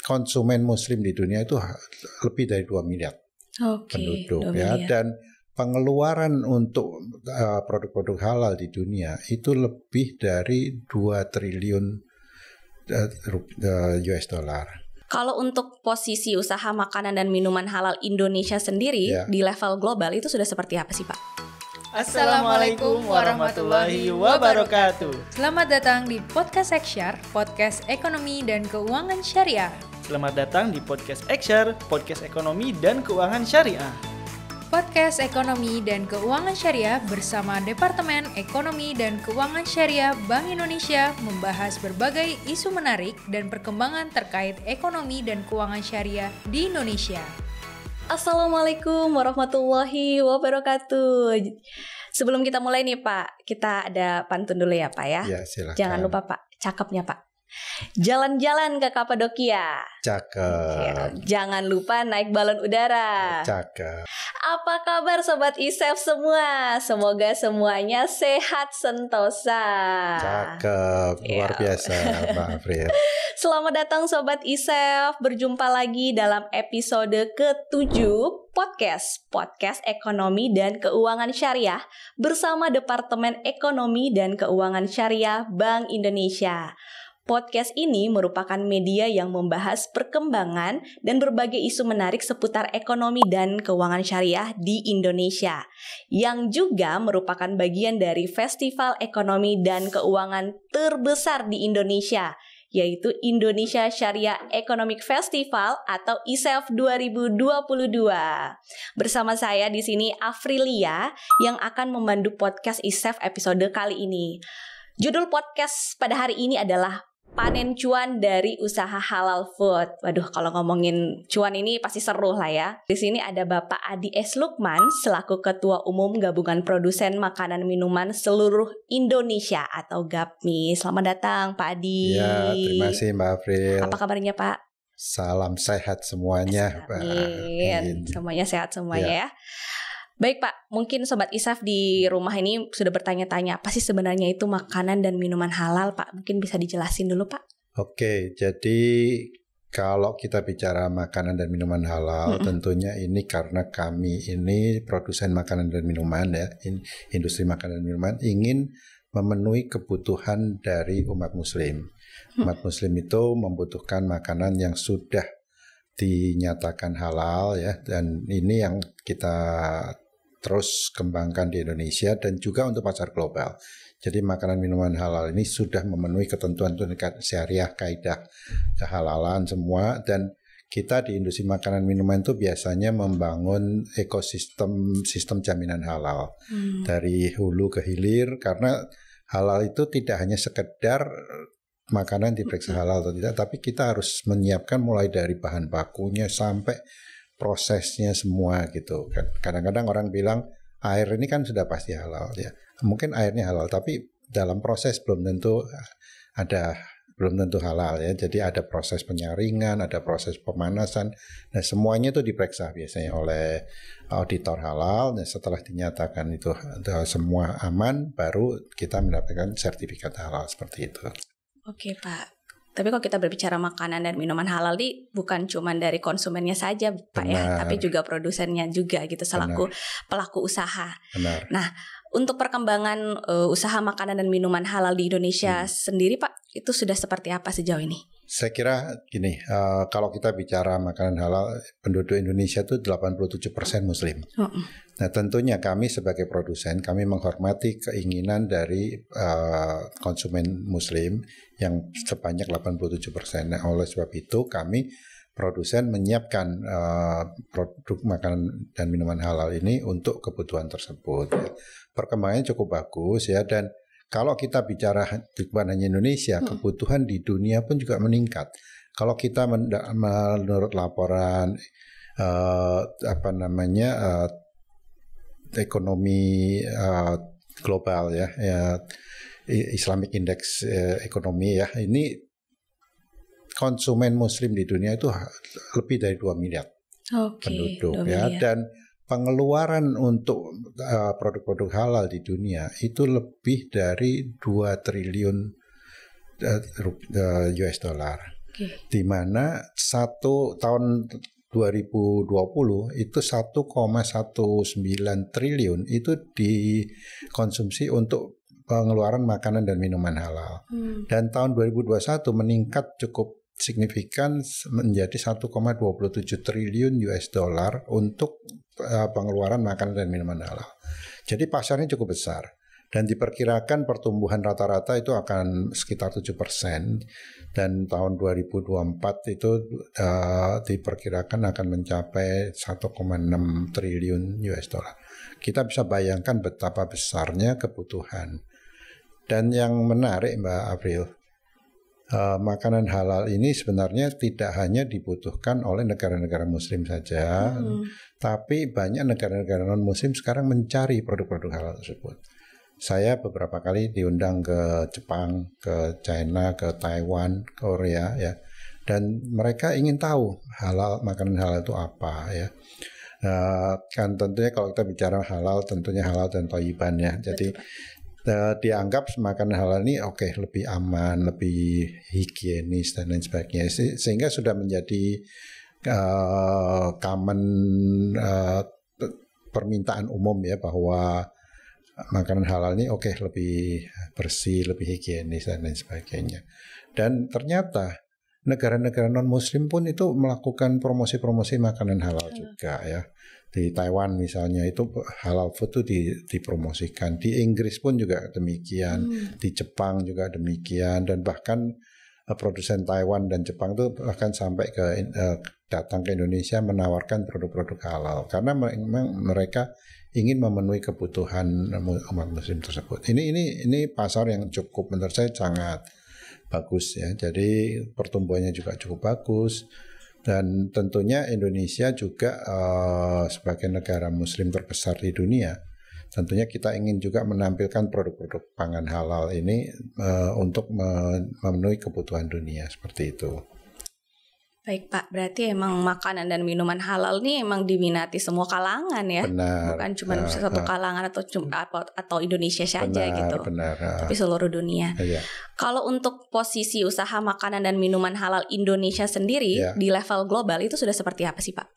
konsumen Muslim di dunia itu lebih dari 2 miliar penduduk ya, dan pengeluaran untuk produk-produk halal di dunia itu lebih dari 2 triliun US dollar. Kalau untuk posisi usaha makanan dan minuman halal Indonesia sendiri di level global itu sudah seperti apa sih Pak? Assalamualaikum warahmatullahi wabarakatuh. Selamat datang di Podcast Eksyar, podcast ekonomi dan keuangan syariah. Selamat datang di Podcast Eksyar, podcast ekonomi dan keuangan syariah. Podcast ekonomi dan keuangan syariah bersama Departemen Ekonomi dan Keuangan Syariah Bank Indonesia membahas berbagai isu menarik dan perkembangan terkait ekonomi dan keuangan syariah di Indonesia. Assalamualaikum warahmatullahi wabarakatuh. Sebelum kita mulai nih Pak, kita ada pantun dulu ya Pak ya. Ya, silakan. Jangan lupa Pak, cakepnya Pak. Jalan-jalan ke Kapadokia. Cakep. Jangan lupa naik balon udara. Cakep. Apa kabar Sobat ISEF semua? Semoga semuanya sehat sentosa. Cakep, luar biasa Mbak April. Selamat datang Sobat ISEF, berjumpa lagi dalam episode ke-7 Podcast Ekonomi dan Keuangan Syariah bersama Departemen Ekonomi dan Keuangan Syariah Bank Indonesia. Podcast ini merupakan media yang membahas perkembangan dan berbagai isu menarik seputar ekonomi dan keuangan syariah di Indonesia, yang juga merupakan bagian dari Festival Ekonomi dan Keuangan terbesar di Indonesia, yaitu Indonesia Syariah Economic Festival atau ISEF 2022. Bersama saya di sini Afrilia yang akan memandu podcast ISEF episode kali ini. Judul podcast pada hari ini adalah Panen Cuan dari Usaha Halal Food. Waduh, kalau ngomongin cuan ini pasti seru lah ya. Di sini ada Bapak Adi S. Lukman selaku Ketua Umum Gabungan Produsen Makanan Minuman Seluruh Indonesia atau GAPMI. Selamat datang Pak Adi. Ya, terima kasih Mbak April. Apa kabarnya Pak? Salam sehat semuanya. Amin. Semuanya sehat semuanya ya. Baik Pak, mungkin Sobat ISEF di rumah ini sudah bertanya-tanya apa sih sebenarnya itu makanan dan minuman halal Pak? Mungkin bisa dijelasin dulu Pak. Oke, jadi kalau kita bicara makanan dan minuman halal, tentunya ini karena kami ini produsen makanan dan minuman ya, industri makanan dan minuman ingin memenuhi kebutuhan dari umat muslim. Umat muslim itu membutuhkan makanan yang sudah dinyatakan halal ya, dan ini yang kita terus kembangkan di Indonesia dan juga untuk pasar global. Jadi makanan minuman halal ini sudah memenuhi ketentuan syariah, kaidah kehalalan semua, dan kita di industri makanan minuman itu biasanya membangun sistem jaminan halal dari hulu ke hilir, karena halal itu tidak hanya sekedar makanan diperiksa halal atau tidak, tapi kita harus menyiapkan mulai dari bahan bakunya sampai prosesnya semua gitu. Kadang-kadang orang bilang air ini kan sudah pasti halal ya. Mungkin airnya halal tapi dalam proses belum tentu halal ya. Jadi ada proses penyaringan, ada proses pemanasan. Nah, semuanya itu diperiksa biasanya oleh auditor halal. Dan setelah dinyatakan itu semua aman, baru kita mendapatkan sertifikat halal seperti itu. Oke Pak. Tapi kalau kita berbicara makanan dan minuman halal ini bukan cuma dari konsumennya saja Pak ya, tapi juga produsennya juga gitu selaku pelaku usaha. Benar. Nah, untuk perkembangan usaha makanan dan minuman halal di Indonesia sendiri Pak, itu sudah seperti apa sejauh ini? Saya kira gini, kalau kita bicara makanan halal, penduduk Indonesia itu 87% muslim. Nah, tentunya kami sebagai produsen, kami menghormati keinginan dari konsumen muslim yang sebanyak 87%. Nah, oleh sebab itu kami produsen menyiapkan produk makanan dan minuman halal ini untuk kebutuhan tersebut. Perkembangannya cukup bagus ya, dan kalau kita bicara bukan hanya Indonesia, kebutuhan di dunia pun juga meningkat. Kalau kita menurut laporan ekonomi global ya, Islamic Index ekonomi ya, ini konsumen muslim di dunia itu lebih dari 2 miliar penduduk ya, dan pengeluaran untuk produk-produk halal di dunia itu lebih dari 2 triliun US dollar. Di mana tahun 2020 itu 1,19 triliun itu dikonsumsi untuk pengeluaran makanan dan minuman halal. Dan tahun 2021 meningkat cukup signifikan menjadi 1,27 triliun US dollar untuk pengeluaran makanan dan minuman halal. Jadi pasarnya cukup besar. Dan diperkirakan pertumbuhan rata-rata itu akan sekitar 7%. Dan tahun 2024 itu diperkirakan akan mencapai 1,6 triliun US dollar. Kita bisa bayangkan betapa besarnya kebutuhan. Dan yang menarik Mbak April, makanan halal ini sebenarnya tidak hanya dibutuhkan oleh negara-negara muslim saja, tapi banyak negara-negara non-muslim sekarang mencari produk-produk halal tersebut. Saya beberapa kali diundang ke Jepang, ke China, ke Taiwan, Korea ya, dan mereka ingin tahu makanan halal itu apa ya. Kan tentunya kalau kita bicara halal, tentunya halal dan thayyiban ya. Jadi dianggap makanan halal ini lebih aman, lebih higienis dan lain sebagainya, sehingga sudah menjadi common permintaan umum ya, bahwa makanan halal ini lebih bersih, lebih higienis dan lain sebagainya. Dan ternyata negara-negara non-muslim pun itu melakukan promosi-promosi makanan halal juga ya. Di Taiwan misalnya itu halal food itu dipromosikan. Di Inggris pun juga demikian, di Jepang juga demikian, dan bahkan produsen Taiwan dan Jepang itu bahkan sampai datang ke Indonesia menawarkan produk-produk halal karena memang mereka ingin memenuhi kebutuhan umat muslim tersebut. Ini pasar yang cukup menurut saya sangat bagus ya. Jadi pertumbuhannya juga cukup bagus. Dan tentunya Indonesia juga sebagai negara muslim terbesar di dunia, tentunya kita ingin juga menampilkan produk-produk pangan halal ini untuk memenuhi kebutuhan dunia, seperti itu. Baik Pak, berarti emang makanan dan minuman halal ini emang diminati semua kalangan ya. Benar. Bukan cuma satu kalangan atau Indonesia saja gitu. Benar. Tapi seluruh dunia. Iya. Kalau untuk posisi usaha makanan dan minuman halal Indonesia sendiri di level global itu sudah seperti apa sih Pak?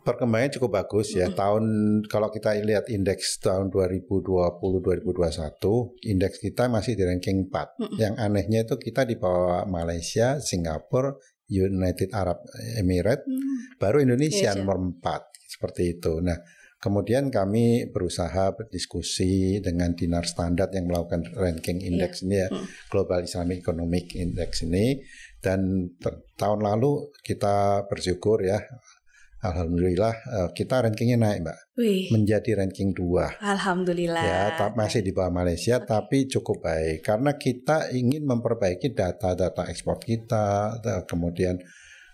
Perkembangannya cukup bagus ya. Kalau kita lihat indeks tahun 2020-2021, indeks kita masih di ranking 4. Yang anehnya itu kita di bawah Malaysia, Singapura, United Arab Emirates, baru Indonesia nomor 4, seperti itu. Nah, kemudian kami berusaha berdiskusi dengan Dinar Standard yang melakukan ranking indeks ini ya, Global Islamic Economic Index ini, dan tahun lalu kita bersyukur ya, alhamdulillah kita rankingnya naik Mbak. Menjadi ranking 2. Alhamdulillah. Ya, masih di bawah Malaysia tapi cukup baik karena kita ingin memperbaiki data-data ekspor kita. Kemudian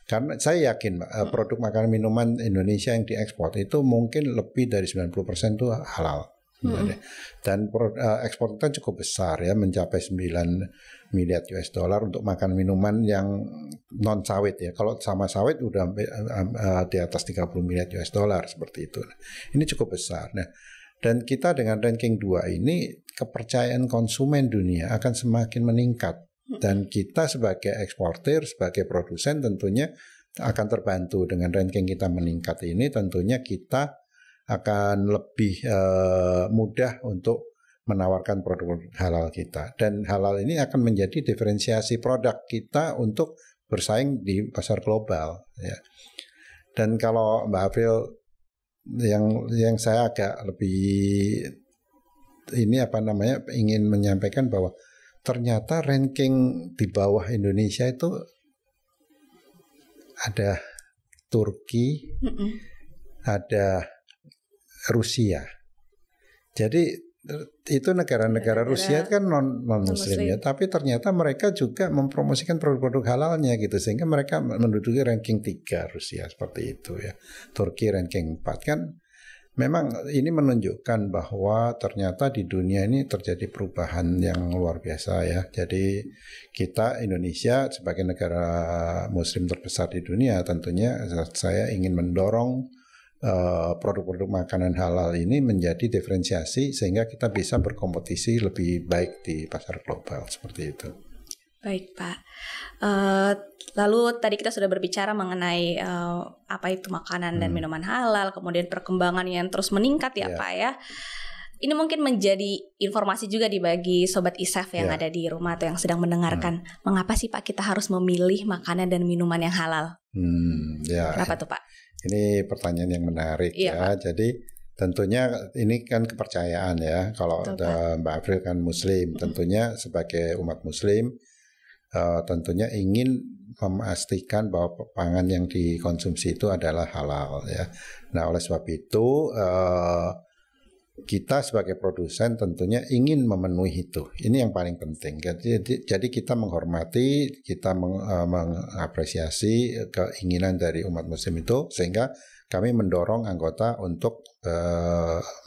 karena saya yakin Mbak, produk makanan minuman Indonesia yang diekspor itu mungkin lebih dari 90% itu halal. Dan ekspor kita cukup besar ya, mencapai 9 miliar US dollar untuk makan minuman yang non sawit ya. Kalau sama sawit udah di atas 30 miliar US dollar seperti itu. Ini cukup besar. Nah, dan kita dengan ranking 2 ini kepercayaan konsumen dunia akan semakin meningkat. Dan kita sebagai eksportir, sebagai produsen tentunya akan terbantu dengan ranking kita meningkat ini. Tentunya kita akan lebih mudah untuk menawarkan produk halal kita, dan halal ini akan menjadi diferensiasi produk kita untuk bersaing di pasar global ya. Dan kalau Mbak April, yang saya agak lebih ingin menyampaikan bahwa ternyata ranking di bawah Indonesia itu ada Turki, ada Rusia. Jadi itu negara-negara Rusia kan non-muslim ya, tapi ternyata mereka juga mempromosikan produk-produk halalnya gitu, sehingga mereka menduduki ranking 3 Rusia seperti itu ya. Turki ranking 4 kan. Memang ini menunjukkan bahwa ternyata di dunia ini terjadi perubahan yang luar biasa ya. Jadi kita Indonesia sebagai negara muslim terbesar di dunia, tentunya saya ingin mendorong produk-produk makanan halal ini menjadi diferensiasi sehingga kita bisa berkompetisi lebih baik di pasar global seperti itu. Baik Pak. Lalu tadi kita sudah berbicara mengenai apa itu makanan dan minuman halal, kemudian perkembangan yang terus meningkat ya Pak ya. Ini mungkin menjadi informasi juga bagi Sobat ISEF yang ada di rumah atau yang sedang mendengarkan. Mengapa sih Pak kita harus memilih makanan dan minuman yang halal? Kenapa tuh Pak? Ini pertanyaan yang menarik ya. Jadi tentunya ini kan kepercayaan ya. Kalau Mbak April kan Muslim, tentunya sebagai umat Muslim tentunya ingin memastikan bahwa pangan yang dikonsumsi itu adalah halal ya. Nah oleh sebab itu kita sebagai produsen tentunya ingin memenuhi itu. Ini yang paling penting. Jadi kita menghormati, kita mengapresiasi keinginan dari umat Muslim itu, sehingga kami mendorong anggota untuk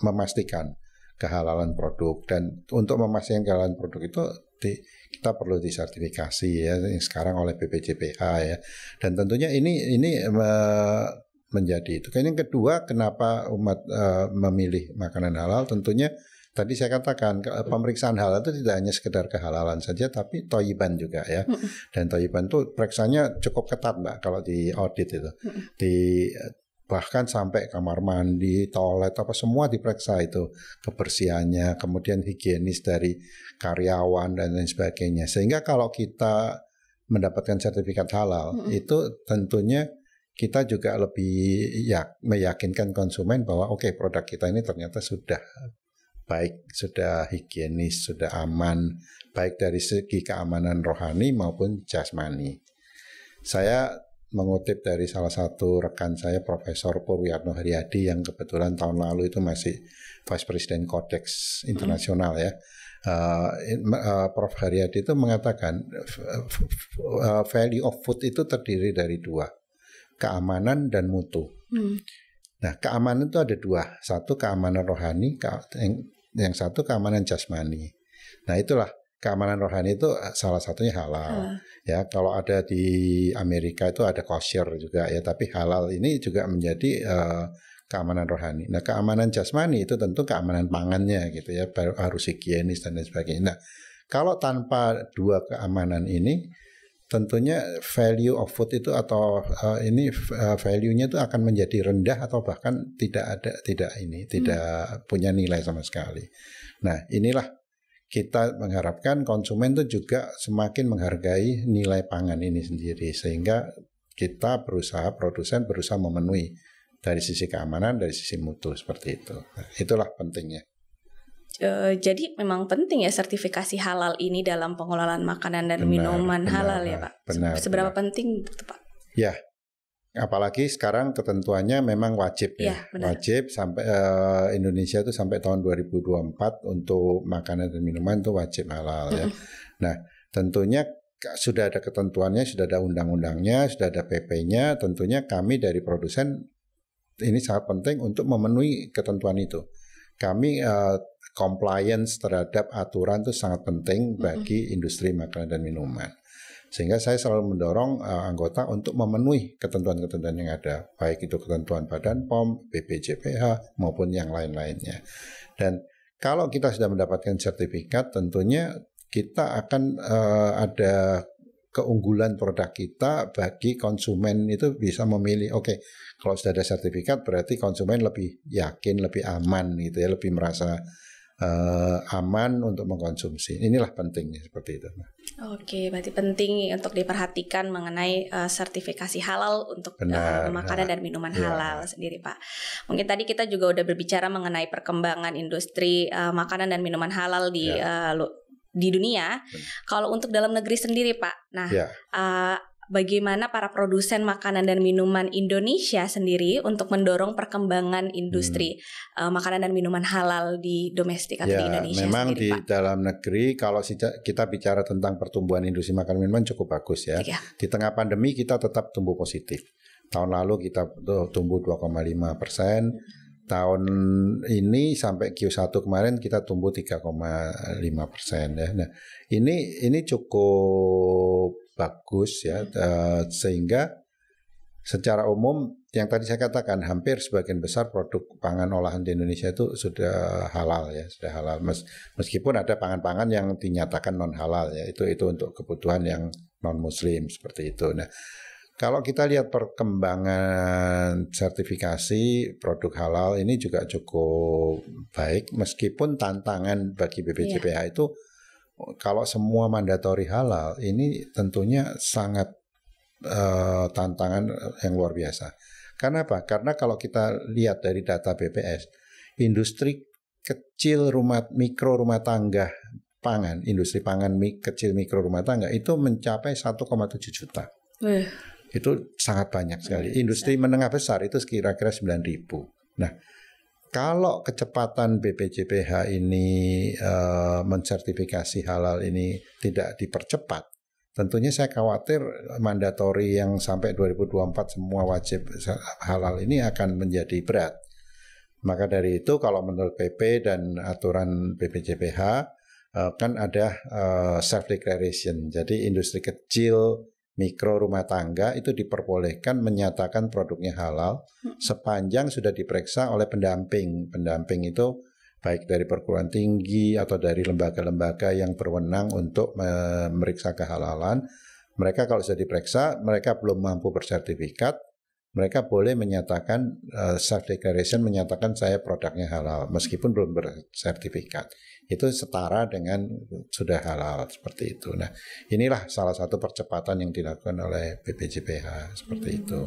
memastikan kehalalan produk. Dan untuk memastikan kehalalan produk itu kita perlu disertifikasi ya sekarang oleh BPJPH ya. Dan tentunya ini menjadi itu. Yang kedua, kenapa umat memilih makanan halal? Tentunya tadi saya katakan pemeriksaan halal itu tidak hanya sekedar kehalalan saja, tapi toyiban juga ya. Dan toyiban itu periksanya cukup ketat Mbak kalau di audit itu. Bahkan sampai kamar mandi, toilet apa semua diperiksa itu kebersihannya, kemudian higienis dari karyawan dan lain sebagainya. Sehingga kalau kita mendapatkan sertifikat halal itu tentunya kita juga lebih meyakinkan konsumen bahwa produk kita ini ternyata sudah baik, sudah higienis, sudah aman, baik dari segi keamanan rohani maupun jasmani. Saya mengutip dari salah satu rekan saya, Profesor Purwiyatno Haryadi, yang kebetulan tahun lalu itu masih Vice President Codex Internasional ya. Prof Haryadi itu mengatakan value of food itu terdiri dari dua, keamanan dan mutu. Nah, keamanan itu ada dua. Satu keamanan rohani, yang satu keamanan jasmani. Nah, itulah keamanan rohani itu salah satunya halal. Ya, kalau ada di Amerika itu ada kosher juga ya, tapi halal ini juga menjadi keamanan rohani. Nah, keamanan jasmani itu tentu keamanan pangannya gitu ya, harus higienis dan lain sebagainya. Nah, kalau tanpa dua keamanan ini, tentunya value of food itu atau value-nya itu akan menjadi rendah atau bahkan tidak punya nilai sama sekali. Nah, inilah kita mengharapkan konsumen itu juga semakin menghargai nilai pangan ini sendiri, sehingga kita produsen berusaha memenuhi dari sisi keamanan, dari sisi mutu seperti itu. Nah, itulah pentingnya. Jadi memang penting ya sertifikasi halal ini dalam pengelolaan makanan dan minuman halal ya Pak. Seberapa penting itu Pak? Ya, apalagi sekarang ketentuannya memang wajib ya. Wajib sampai Indonesia itu sampai tahun 2024 untuk makanan dan minuman itu wajib halal ya. Nah, tentunya sudah ada ketentuannya, sudah ada undang-undangnya, sudah ada PP-nya. Tentunya kami dari produsen ini sangat penting untuk memenuhi ketentuan itu. Kami compliance terhadap aturan itu sangat penting bagi industri makanan dan minuman. Sehingga saya selalu mendorong anggota untuk memenuhi ketentuan-ketentuan yang ada, baik itu ketentuan Badan POM, BPJPH maupun yang lain-lainnya. Dan kalau kita sudah mendapatkan sertifikat, tentunya kita akan ada keunggulan produk kita bagi konsumen itu bisa memilih. Kalau sudah ada sertifikat berarti konsumen lebih yakin, lebih aman gitu ya, lebih merasa aman untuk mengkonsumsi. Inilah pentingnya seperti itu. Berarti penting untuk diperhatikan mengenai sertifikasi halal untuk makanan dan minuman halal sendiri Pak. Mungkin tadi kita juga udah berbicara mengenai perkembangan industri makanan dan minuman halal di dunia. Kalau untuk dalam negeri sendiri Pak, bagaimana para produsen makanan dan minuman Indonesia sendiri untuk mendorong perkembangan industri makanan dan minuman halal di domestik atau di Indonesia memang sendiri, di Pak? dalam negeri kalau kita bicara tentang pertumbuhan industri makanan dan minuman cukup bagus ya. Di tengah pandemi kita tetap tumbuh positif. Tahun lalu kita tumbuh 2,5%. Tahun ini sampai Q1 kemarin kita tumbuh 3,5% ya. Nah, ini cukup bagus ya, sehingga secara umum yang tadi saya katakan hampir sebagian besar produk pangan olahan di Indonesia itu sudah halal ya, sudah halal. Meskipun ada pangan-pangan yang dinyatakan non halal ya, itu untuk kebutuhan yang non muslim seperti itu. Nah, kalau kita lihat perkembangan sertifikasi produk halal ini juga cukup baik, meskipun tantangan bagi BPJPH itu kalau semua mandatori halal ini tentunya sangat tantangan yang luar biasa. Karena apa? Karena kalau kita lihat dari data BPS, industri kecil mikro rumah tangga pangan, industri pangan kecil mikro rumah tangga itu mencapai 1,7 juta. Itu sangat banyak sekali. Industri menengah besar itu kira-kira 9.000. Nah, kalau kecepatan BPJPH ini mensertifikasi halal ini tidak dipercepat, tentunya saya khawatir mandatori yang sampai 2024 semua wajib halal ini akan menjadi berat. Maka dari itu kalau menurut PP dan aturan BPJPH kan ada self declaration. Jadi industri kecil mikro rumah tangga itu diperbolehkan menyatakan produknya halal sepanjang sudah diperiksa oleh pendamping. Pendamping itu baik dari perguruan tinggi atau dari lembaga-lembaga yang berwenang untuk memeriksa kehalalan. Mereka kalau sudah diperiksa, mereka belum mampu bersertifikat, mereka boleh menyatakan self declaration, menyatakan saya produknya halal meskipun belum bersertifikat. Itu setara dengan sudah halal seperti itu. Nah, inilah salah satu percepatan yang dilakukan oleh BPJPH seperti itu.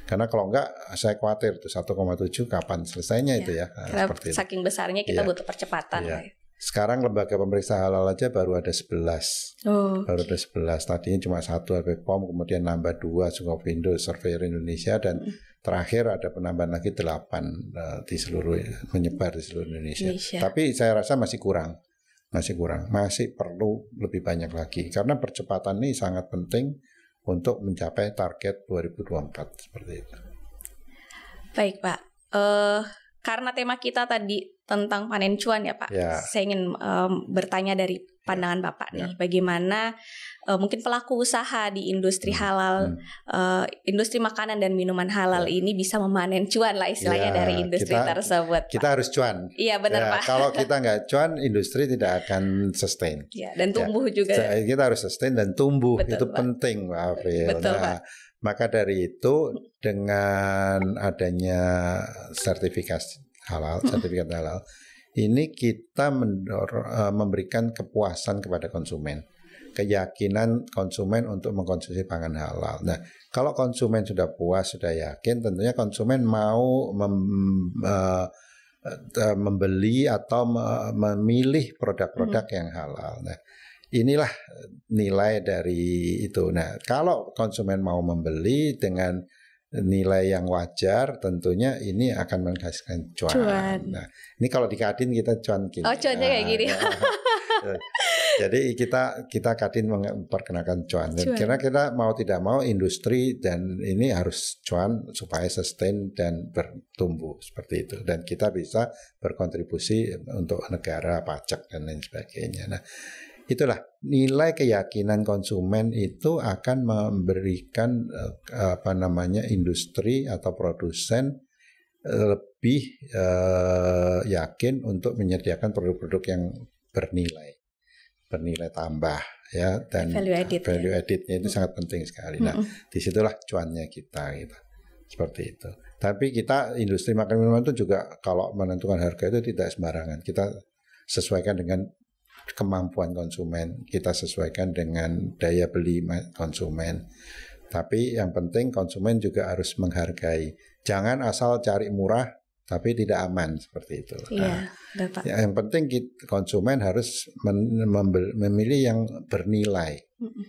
Karena kalau enggak, saya khawatir tuh 1,7 kapan selesainya itu ya. Seperti saking besarnya kita butuh percepatan. Sekarang lembaga pemeriksa halal aja baru ada 11. Baru ada 11. Tadinya cuma 1 BPOM, kemudian nambah 2 Sukopindo, Surveyor Indonesia, dan terakhir ada penambahan lagi 8 di seluruh, menyebar di seluruh Indonesia. Tapi saya rasa masih kurang. Masih perlu lebih banyak lagi. Karena percepatan ini sangat penting untuk mencapai target 2024 seperti itu. Baik Pak, karena tema kita tadi tentang panen cuan ya Pak, saya ingin bertanya dari pandangan Bapak nih, bagaimana mungkin pelaku usaha di industri halal, industri makanan dan minuman halal ini bisa memanen cuan lah istilahnya dari industri tersebut. Kita harus cuan. Iya benar Pak. Kalau kita nggak cuan, industri tidak akan sustain. Dan tumbuh juga. Kita harus sustain dan tumbuh. Betul, itu Pak. Penting Pak April. Betul Pak. Maka dari itu dengan adanya sertifikat halal, ini kita memberikan kepuasan kepada konsumen, keyakinan konsumen untuk mengkonsumsi pangan halal. Nah, kalau konsumen sudah puas, sudah yakin, tentunya konsumen mau membeli atau memilih produk-produk yang halal. Nah, inilah nilai dari itu. Nah, kalau konsumen mau membeli dengan nilai yang wajar, tentunya ini akan menghasilkan cuan. Nah, ini kalau di Kadin kita cuan gini. Cuannya kayak gini. Jadi kita Kadin memperkenalkan cuan. Dan kita mau tidak mau industri dan ini harus cuan supaya sustain dan bertumbuh seperti itu. Dan kita bisa berkontribusi untuk negara, pajak dan lain sebagainya. Nah, itulah nilai keyakinan konsumen itu akan memberikan industri atau produsen lebih yakin untuk menyediakan produk-produk yang bernilai tambah ya, dan value added-nya itu sangat penting sekali. Nah, disitulah cuannya kita gitu. Seperti itu. Tapi kita industri makanan minuman itu juga kalau menentukan harga itu tidak sembarangan. Kita sesuaikan dengan kemampuan konsumen, kita sesuaikan dengan daya beli konsumen. Tapi yang penting konsumen juga harus menghargai. Jangan asal cari murah tapi tidak aman seperti itu. Yang penting konsumen harus memilih yang bernilai.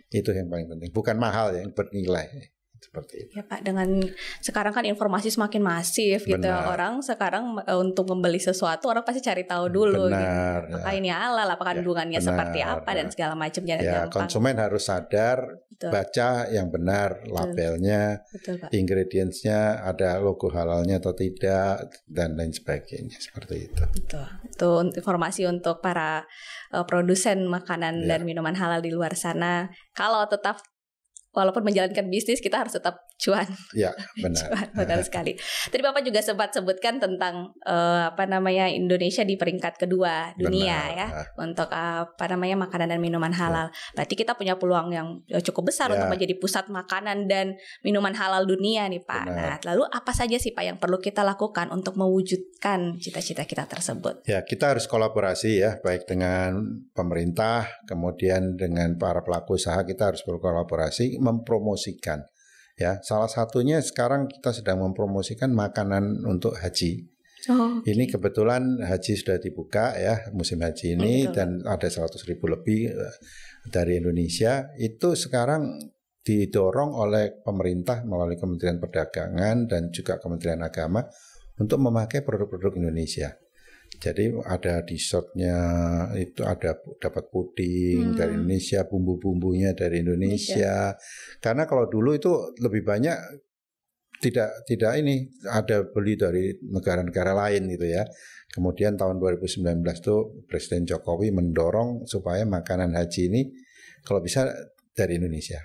Itu yang paling penting. Bukan mahal, yang bernilai. Seperti itu. Ya Pak, dengan sekarang kan informasi semakin masif gitu. Orang sekarang untuk membeli sesuatu orang pasti cari tahu dulu. Benar, gitu. Apakah ini halal, apakah kandungannya seperti apa dan segala macam. Konsumen harus sadar, baca yang benar labelnya, ingredientsnya, ada logo halalnya atau tidak, dan lain sebagainya seperti itu. Itu informasi untuk para produsen makanan dan minuman halal di luar sana. Kalau tetap walaupun menjalankan bisnis kita harus tetap cuan. Ya, benar. Cuan, benar sekali. Tadi Bapak juga sempat sebutkan tentang Indonesia di peringkat kedua dunia, Benar. ya, untuk makanan dan minuman halal. Berarti kita punya peluang yang cukup besar untuk menjadi pusat makanan dan minuman halal dunia nih, Pak. Benar. Nah, lalu apa saja sih, Pak, yang perlu kita lakukan untuk mewujudkan cita-cita kita tersebut? Ya, kita harus kolaborasi ya, baik dengan pemerintah, kemudian dengan para pelaku usaha. Kita harus berkolaborasi mempromosikan. Ya, salah satunya sekarang kita sedang mempromosikan makanan untuk haji. Ini kebetulan haji sudah dibuka ya, musim haji ini, dan ada 100.000 lebih dari Indonesia. Itu sekarang didorong oleh pemerintah melalui Kementerian Perdagangan dan juga Kementerian Agama untuk memakai produk-produk Indonesia. Jadi ada dessertnya, itu ada dapat puding dari Indonesia, bumbu-bumbunya dari Indonesia. Karena kalau dulu itu lebih banyak tidak ini ada beli dari negara-negara lain gitu ya. Kemudian tahun 2019 itu Presiden Jokowi mendorong supaya makanan haji ini kalau bisa dari Indonesia.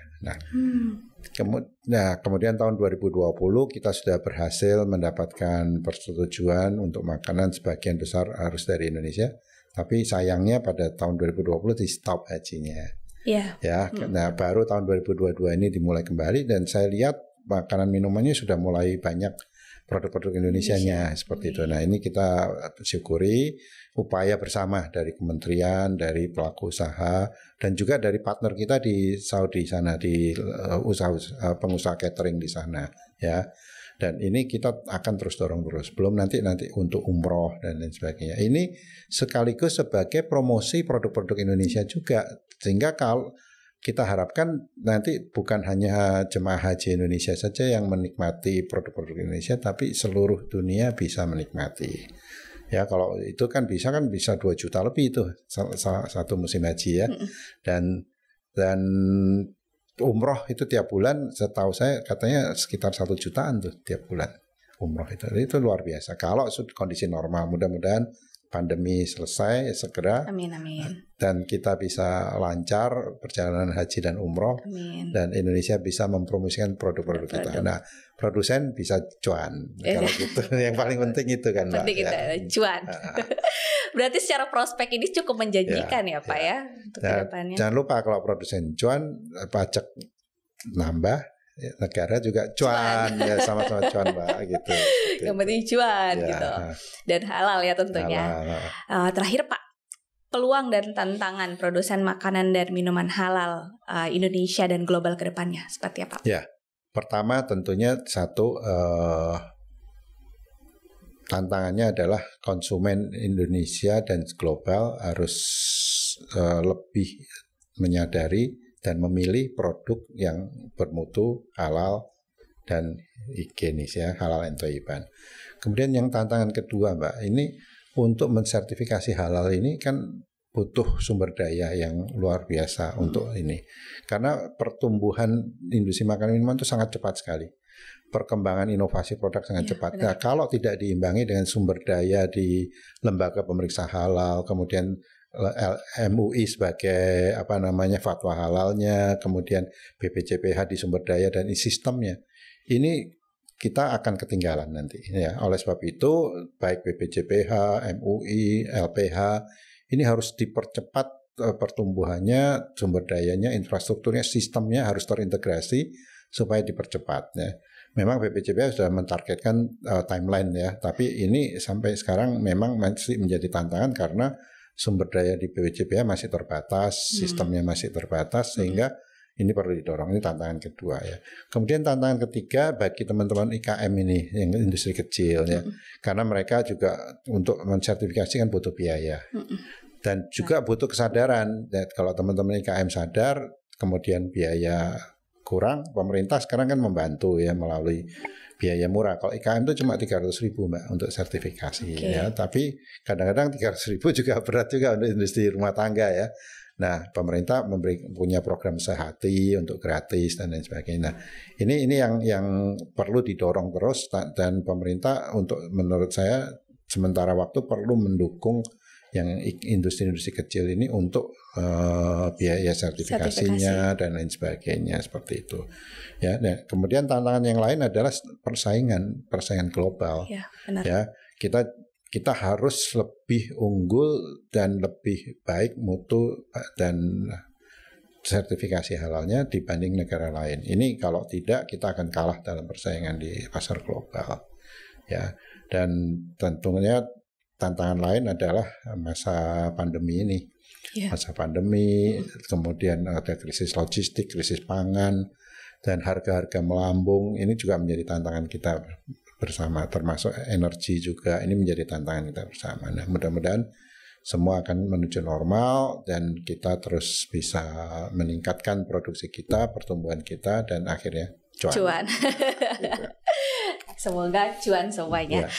Kemudian tahun 2020 kita sudah berhasil mendapatkan persetujuan untuk makanan sebagian besar harus dari Indonesia. Tapi sayangnya pada tahun 2020 di stop hajinya. Nah baru tahun 2022 ini dimulai kembali, dan saya lihat makanan minumannya sudah mulai banyak produk-produk Indonesianya seperti itu. Nah ini kita syukuri upaya bersama dari kementerian, dari pelaku usaha, dan juga dari partner kita di Saudi sana, di pengusaha catering di sana ya. Dan ini kita akan terus dorong terus. Belum nanti untuk umroh dan lain sebagainya. Ini sekaligus sebagai promosi produk-produk Indonesia juga, sehingga kalau kita harapkan nanti bukan hanya jemaah haji Indonesia saja yang menikmati produk-produk Indonesia, tapi seluruh dunia bisa menikmati. Ya kalau itu kan bisa 2 juta lebih itu satu musim haji ya. Dan umroh itu tiap bulan, setahu saya katanya sekitar 1 jutaan tuh tiap bulan umroh itu luar biasa. Kalau kondisi normal, mudah-mudahan pandemi selesai segera. Amin. Dan kita bisa lancar perjalanan haji dan umroh. Amin. Dan Indonesia bisa mempromosikan produk-produk kita. Nah, produsen bisa cuan. Kalau gitu, yang paling penting itu kan, Mbak. Penting kita cuan. Berarti secara prospek ini cukup menjanjikan ya Pak ya untuk kedepannya. Jangan lupa kalau produsen cuan, pajak nambah, negara juga cuan. Ya sama-sama cuan, Mbak, gitu. Yang penting cuan gitu. Dan halal ya tentunya. Terakhir Pak, peluang dan tantangan produsen makanan dan minuman halal Indonesia dan global ke depannya seperti apa? Ya, pertama tentunya satu tantangannya adalah konsumen Indonesia dan global harus lebih menyadari dan memilih produk yang bermutu, halal dan higienis ya, halal and thayyiban. Kemudian yang tantangan kedua, Mbak, ini untuk mensertifikasi halal ini kan butuh sumber daya yang luar biasa untuk ini. Karena pertumbuhan industri makanan minuman itu sangat cepat sekali. Perkembangan inovasi produk sangat cepat. Nah, kalau tidak diimbangi dengan sumber daya di lembaga pemeriksa halal, kemudian MUI sebagai fatwa halalnya, kemudian BPJPH di sumber daya dan sistemnya, ini kita akan ketinggalan nanti ya. Oleh sebab itu baik BPJPH, MUI, LPH ini harus dipercepat pertumbuhannya, sumber dayanya, infrastrukturnya, sistemnya harus terintegrasi supaya dipercepat ya. Memang BPJPH sudah mentargetkan timeline ya, tapi ini sampai sekarang memang masih menjadi tantangan karena sumber daya di BPJPH masih terbatas, sistemnya masih terbatas, sehingga ini perlu didorong. Ini tantangan kedua ya. Kemudian tantangan ketiga bagi teman-teman IKM ini yang industri kecil ya, karena mereka juga untuk mensertifikasi kan butuh biaya dan juga butuh kesadaran. Kalau teman-teman IKM sadar, kemudian biaya kurang, pemerintah sekarang kan membantu ya melalui biaya murah. Kalau IKM itu cuma 300.000 Mbak untuk sertifikasi ya, tapi kadang-kadang 300.000 juga berat juga untuk industri rumah tangga ya. Nah, pemerintah punya program sehati untuk gratis dan lain sebagainya. Nah, ini yang perlu didorong terus, dan pemerintah untuk menurut saya sementara waktu perlu mendukung yang industri-industri kecil ini untuk biaya sertifikasinya dan lain sebagainya seperti itu. Ya, nah, kemudian tantangan yang lain adalah persaingan global. Ya, benar. Ya, kita harus lebih unggul dan lebih baik mutu dan sertifikasi halalnya dibanding negara lain. Ini kalau tidak kita akan kalah dalam persaingan di pasar global. Ya, dan tentunya tantangan lain adalah masa pandemi ini. Masa pandemi, kemudian ada krisis logistik, krisis pangan, dan harga-harga melambung. Ini juga menjadi tantangan kita bersama, termasuk energi juga. Ini menjadi tantangan kita bersama. Nah, mudah-mudahan semua akan menuju normal dan kita terus bisa meningkatkan produksi kita, pertumbuhan kita, dan akhirnya cuan. Gitu. Semoga cuan semuanya.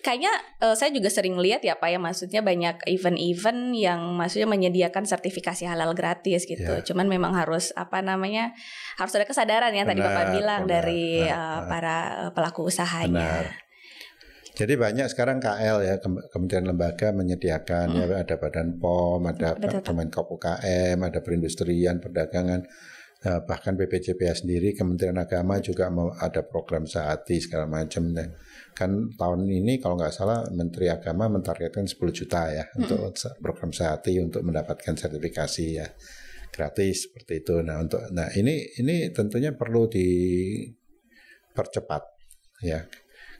Kayaknya saya juga sering lihat ya Pak ya, maksudnya banyak event-event yang maksudnya menyediakan sertifikasi halal gratis gitu. Cuman memang harus harus ada kesadaran ya, tadi Bapak bilang dari para pelaku usahanya. Jadi banyak sekarang KL ya, kementerian lembaga menyediakan ya, ada Badan POM, ada Kemenkop UKM, ada perindustrian, perdagangan, bahkan BPJPA sendiri, Kementerian Agama juga ada program Saati segala macam. Kan tahun ini kalau nggak salah Menteri Agama mentargetkan 10 juta ya untuk program Saati untuk mendapatkan sertifikasi ya gratis seperti itu. Nah ini tentunya perlu dipercepat ya.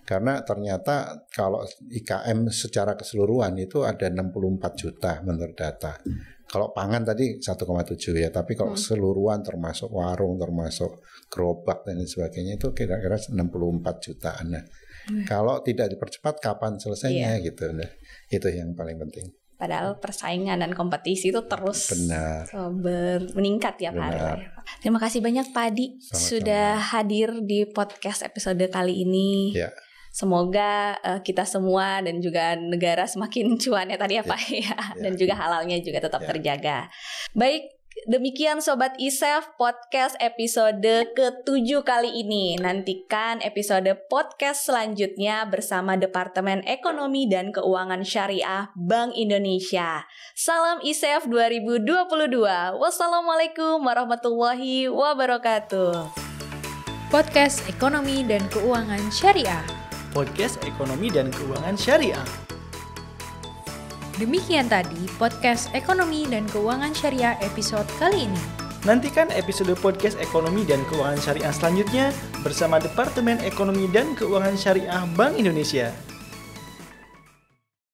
Karena ternyata kalau IKM secara keseluruhan itu ada 64 juta menurut data. Kalau pangan tadi 1,7 ya, tapi kalau keseluruhan termasuk warung, termasuk gerobak dan sebagainya itu kira-kira 64 jutaan. Nah, kalau tidak dipercepat kapan selesainya gitu. Nah, itu yang paling penting. Padahal persaingan dan kompetisi itu terus meningkat ya Pak Arif. Terima kasih banyak Pak Adi sudah hadir di podcast episode kali ini. Ya. Semoga kita semua dan juga negara semakin cuan ya tadi ya Pak dan juga halalnya juga tetap terjaga. Baik, demikian Sobat ISEF podcast episode ke-7 kali ini. Nantikan episode podcast selanjutnya bersama Departemen Ekonomi dan Keuangan Syariah Bank Indonesia. Salam ISEF 2022. Wassalamualaikum warahmatullahi wabarakatuh. Podcast Ekonomi dan Keuangan Syariah. Podcast Ekonomi dan Keuangan Syariah. Demikian tadi podcast Ekonomi dan Keuangan Syariah episode kali ini. Nantikan episode podcast Ekonomi dan Keuangan Syariah selanjutnya bersama Departemen Ekonomi dan Keuangan Syariah Bank Indonesia.